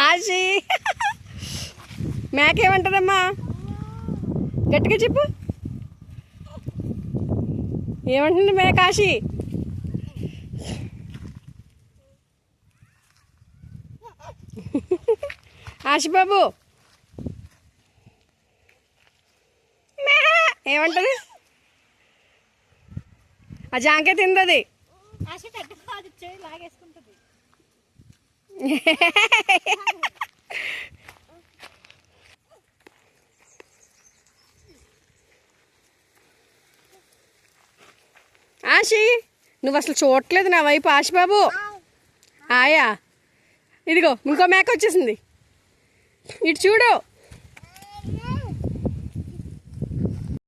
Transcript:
ఆశి మేకేమంటుందమ్మా? గట్టిగా చెప్పు, ఏమంటుంది మేక? ఆశి ఆశిబాబు ఏమంటది? ఆ జాంకే తిందది. ఆశి నువ్వు అసలు చూడట్లేదు నా వైపు. ఆశిబాబు ఆయా, ఇదిగో ఇంకో మేక వచ్చేసింది, ఇటు చూడు.